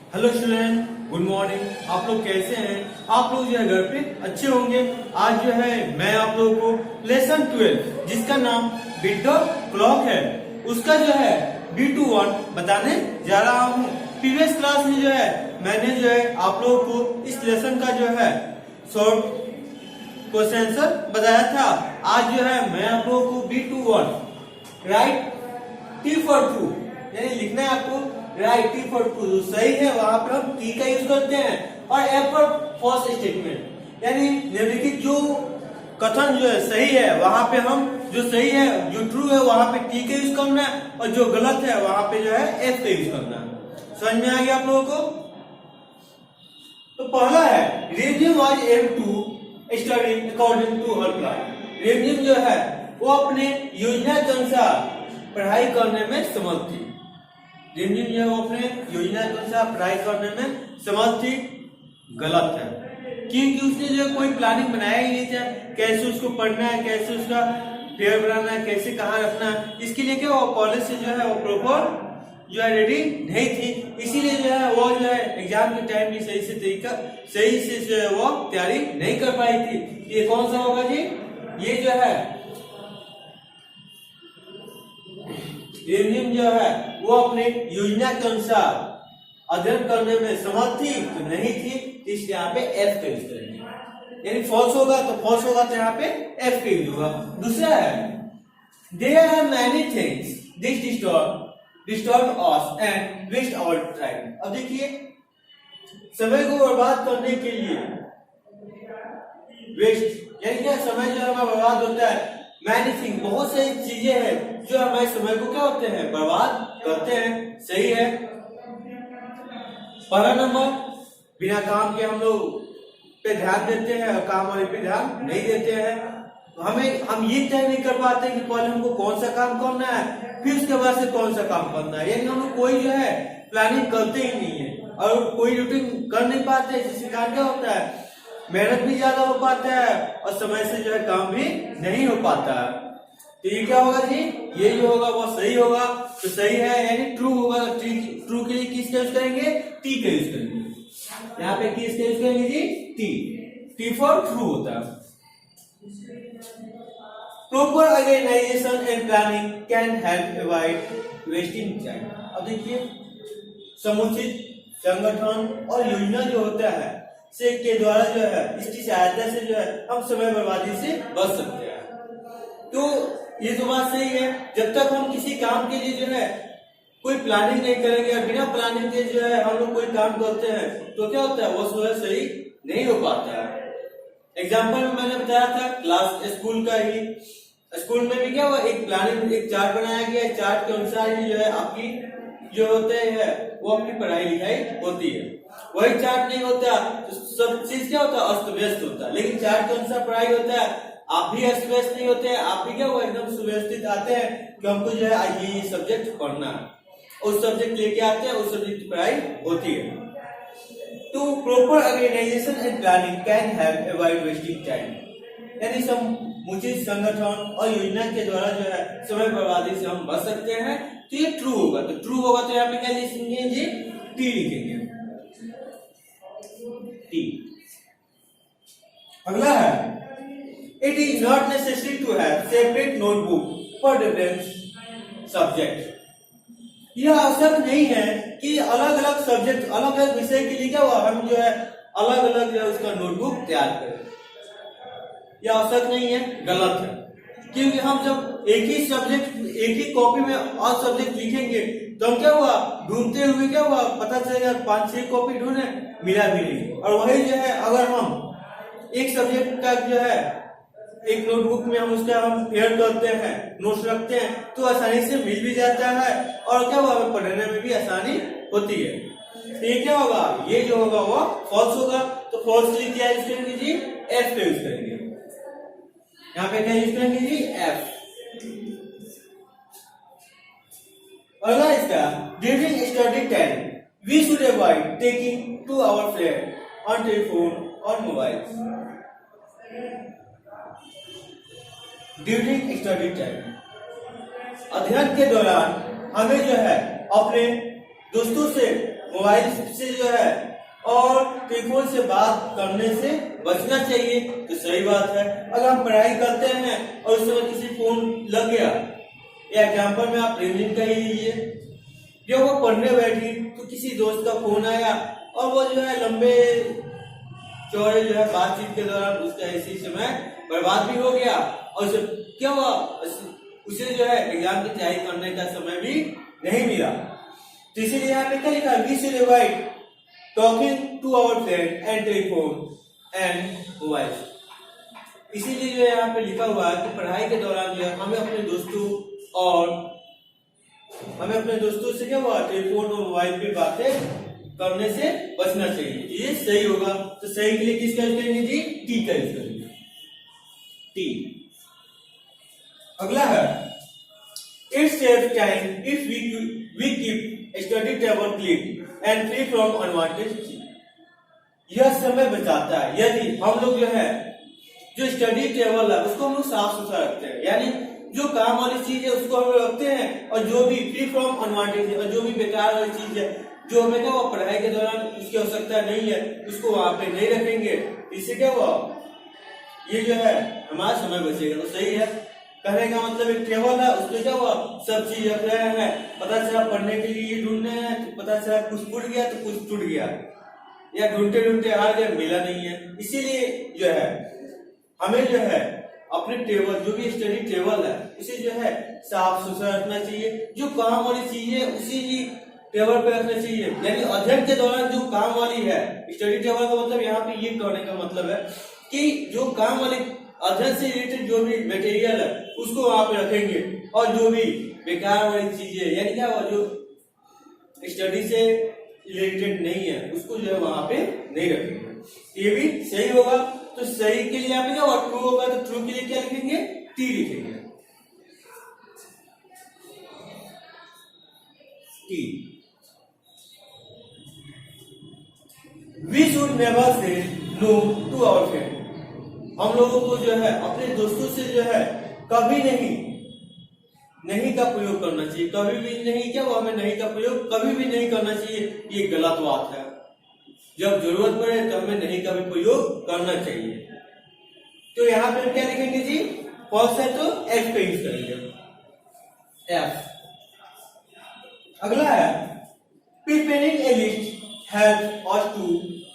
Hello student, good morning. आप लोग कैसे हैं? आप लोग जो है घर पे अच्छे होंगे। आज जो है मैं आप लोगों को लेसन 12 जिसका नाम बीट द क्लॉक है उसका जो है B21 बताने जा रहा हूँ। प्रीवियस क्लास में जो है मैंने जो है आप लोगों को इस लेसन का जो है शॉर्ट क्वेश्चन आंसर बताया था। आज जो है मैं आप लोगों को B21 right T for true यानी लिखना है आपको राइट टी फॉर ट्रू जो सही है वहां पर हम टी का यूज करते हैं और एफ फॉर फॉल्स स्टेटमेंट यानी निम्नलिखित जो कथन जो है सही है वहां पे हम जो सही है जो ट्रू है वहां पे टी का यूज करना है और जो गलत है वहां पे जो है एफ का यूज करना है। समझ में आ गया आप लोगों को? तो पहला है रेमजिम was aim to study according to her plan. रेमजिम जो है वो अपने योजना के अनुसार पढ़ाई करने में समर्थ थी। रेमजिम जो है वो अपने योजना के अनुसार पढ़ाई करने में समर्थ थी। गलत है क्योंकि उसने जो कोई प्लानिंग बनाया ही नहीं था कैसे उसको पढ़ना है, कैसे उसका फेयर बनाना है, कैसे कहाँ रखना है। इसके लिए क्या वो कॉलेज से जो है वो प्रॉपर जो है रेडी नहीं थी, इसीलिए जो है वो जो है एग्जाम के टाइम भी सही से जो है वो तैयारी नहीं कर पाई थी। ये कौन सा होगा जी? ये जो है रेमजिम जो है वो अपने योजना के अनुसार अध्ययन करने में समर्थ थी तो नहीं थी, इसलिए यहाँ पे एफ का यूज करेंगे। यानी फॉल्स होगा तो यहाँ पे एफ का यूज होगा। दूसरा है there are many things this disturb us and waste our time. अब देखिए समय को बर्बाद करने के लिए वेस्ट यानी क्या समय जो है बर्बाद होता है। मैनी थिंग बहुत सारी चीजें हैं जो हमारे समय को क्या होते हैं बर्बाद करते हैं। सही है। पहला नंबर बिना काम के हम लोग पे ध्यान देते हैं और काम वाले पे ध्यान नहीं देते हैं। तो हम ये तय नहीं कर पाते कि पहले हमको कौन सा काम करना है फिर उसके बाद से कौन सा काम करना है। यानी हम लोग कोई जो है प्लानिंग करते ही नहीं है और कोई रूटीन कर नहीं पाते, जिसके कारण क्या होता है मेहनत भी ज्यादा हो पाता है और समय से जो है काम भी नहीं हो पाता है। तो ये क्या होगा जी? ये जो होगा वो सही होगा। तो सही है यानी ट्रू होगा। ट्रू के लिए किसका यूज करेंगे? टी का यूज करेंगे। यहाँ पे किसका यूज करेंगे जी? टी फॉर ट्रू होता है। Proper organisation and planning can help avoid wasting time. अब देखिए समुचित संगठन और योजना जो होता है से के द्वारा जो है इसकी सहायता से जो है हम समय बर्बादी से बच सकते हैं। तो ये तो बात सही है। जब तक हम किसी काम के लिए जो है कोई प्लानिंग नहीं करेंगे और बिना प्लानिंग के जो है हम लोग कोई काम करते हैं तो क्या होता है वो जो है सही नहीं हो पाता है। एग्जाम्पल में मैंने बताया था क्लास स्कूल का ही। स्कूल में भी क्या हुआ एक प्लानिंग एक चार्ट बनाया गया। चार्ट के अनुसार ही जो है आपकी जो होते हैं वो अपनी पढ़ाई लिखाई होती है। वही चार्ट नहीं होता तो सब चीज क्या होता है अस्त व्यस्त होता है। लेकिन चार्ट के अनुसार पढ़ाई होता है आप भी अस्त व्यस्त नहीं होते हैं, आप भी क्या हुआ एकदम सुव्यवस्थित आते हैं कि हमको जो है ये सब्जेक्ट पढ़ना है। उस सब्जेक्ट लेके आते हैं उस सब्जेक्ट की पढ़ाई होती है। तो proper organisation and planning can help avoid wasting time यानी समुचित संगठन और योजना के द्वारा जो है समय बर्बादी से हम बच सकते हैं। तो ये ट्रू होगा। तो ट्रू होगा तो यहाँ पे क्या लिखेंगे जी? टी लिखेंगे। टी। अगला है it is not necessary to have separate notebook for different subject. यह आवश्यक नहीं है कि अलग अलग सब्जेक्ट अलग अलग विषय के लिए क्या हुआ हम जो है अलग अलग जो है उसका नोटबुक तैयार करें। यह आवश्यक नहीं है, गलत है। क्योंकि हम जब एक ही सब्जेक्ट एक ही कॉपी में और सब्जेक्ट लिखेंगे तो हम क्या हुआ ढूंढते हुए क्या हुआ पता चलेगा 5-6 कॉपी ढूंढे मिला भी नहीं। और वही जो है अगर हम एक सब्जेक्ट का जो है एक नोटबुक में हम उसका हम फेयर करते हैं नोट्स रखते हैं तो आसानी से मिल भी जाता है और क्या हुआ हमें पढ़ने में भी आसानी होती है। तो ये क्या होगा? ये जो होगा वो फॉल्स होगा। तो फॉल्स के लिए क्या यूज करेंगे जी? एफ का यूज करेंगे। यहाँ पे क्या यूज करेंगे जी? एफ। अगला इसका during study time we should avoid taking 2 our flat on telephone और मोबाइल। ड्यूरिंग स्टडी टाइम अध्ययन के दौरान हमें जो है अपने दोस्तों से मोबाइल से जो है और टेलीफोन से बात करने से बचना चाहिए। तो सही बात है, अगर हम पढ़ाई करते हैं और उस समय किसी फोन लग गया, या एग्जाम्पल में आप प्रेमिक का ही लीजिए, जब वो पढ़ने बैठी तो किसी दोस्त का फोन आया और वो जो है लंबे चौड़े जो है बातचीत के दौरान उसका ऐसी समय बर्बाद भी हो गया और उसे क्या हुआ, उसे जो है एग्जाम की तैयारी करने का समय भी नहीं मिला। तो इसीलिए यहाँ पे क्या लिखा, we should avoid talking to our friend and telephone and mobile. इसीलिए जो है यहाँ पे लिखा हुआ है कि पढ़ाई के दौरान जो है हमें अपने दोस्तों से क्या हुआ, टेलीफोन और मोबाइल पे बातें करने से बचना चाहिए। ये सही होगा। तो सही के लिए किसका यूज करेंगे जी, टी का यूज करेंगे, टी। अगला है, it saves time if we keep study table clean and free from unwanted चीज। यह समय बचाता है यदि हम लोग जो है जो स्टडी टेबल है उसको हम लोग साफ सुथरा रखते हैं, यानी जो काम वाली चीज है उसको हम रखते हैं, और जो भी फ्री फ्रॉम अनवांटेड और जो भी बेकार वाली चीज है जो हमें क्या हुआ पढ़ाई के दौरान उसकी आवश्यकता नहीं है उसको वहां पे नहीं रखेंगे। इससे क्या हुआ, ये जो है हमारा समय बचेगा। तो सही है, कहने का मतलब एक टेबल है उसमें क्या हुआ सब चीज रख रहे हैं, पता चला पढ़ने के लिए ढूंढने हैं तो पता चला कुछ टूट गया तो कुछ टूट गया, या ढूंढते ढूंढते हार गए, मिला नहीं है। इसीलिए जो है हमें जो है अपने टेबल जो भी स्टडी टेबल है उसे जो है साफ सुथरा रखना चाहिए, जो काम वाली चीज है उसी ही टेबल पे रखना चाहिए। यानी अध्ययन के दौरान जो काम वाली है, स्टडी टेबल का मतलब यहाँ पे ये कहने का मतलब है कि जो काम वाली अध्ययन से रिलेटेड जो भी मटेरियल है उसको वहां पे रखेंगे, और जो भी बेकार वाली चीजें यानी क्या हुआ जो स्टडी से रिलेटेड नहीं है उसको जो है वहां पे नहीं रखेंगे। ये भी सही होगा। तो सही के लिए यहाँ पे क्या होगा, ट्रू होगा। तो ट्रू के लिए क्या लिखेंगे, टी लिखेंगे, T. We should never say no to our friend. हम लोगों को जो है अपने दोस्तों से जो है कभी नहीं का प्रयोग करना चाहिए, कभी भी नहीं, क्या वो हमें नहीं का प्रयोग कभी भी नहीं करना चाहिए, ये गलत बात है। जब जरूरत पड़े तो हमें नहीं का भी प्रयोग करना चाहिए। तो यहाँ पे हम क्या लिखेंगे जी, फॉल्स है तो एफ का यूज करेंगे, एफ। अगला है, preparing a list help us to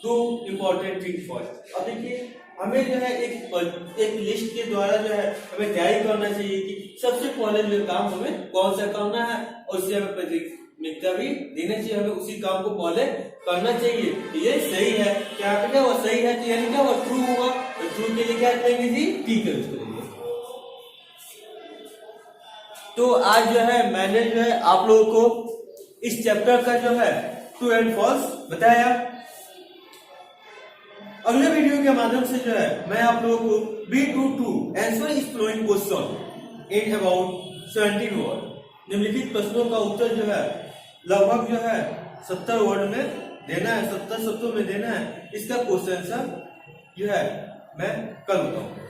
do important thing first. अब देखिए हमें जो है एक लिस्ट के द्वारा जो है हमें तैयारी करना चाहिए कि सबसे पहले जो काम हमें कौन सा करना है, और उससे हमें प्राथमिकता भी देना चाहिए, हमें उसी काम को पहले करना चाहिए। तो ये सही है, क्या पे क्या वो सही है, तो यानी क्या वो ट्रू होगा। तो ट्रू के लिए क्या करेंगे जी, टी का यूज करेंगे। तो आज जो है मैंने जो है आप लोगों को इस चैप्टर का जो है ट्रू एंड फॉल्स बताया। अगले वीडियो के माध्यम से जो है मैं आप लोगों को बी टू आंसर इस flowing question in about 17 word, निम्नलिखित प्रश्नों का उत्तर जो है लगभग जो है 70 वर्ड में देना है, 70 शब्दों में देना है। इसका क्वेश्चन आंसर जो है मैं कल बताऊंगा।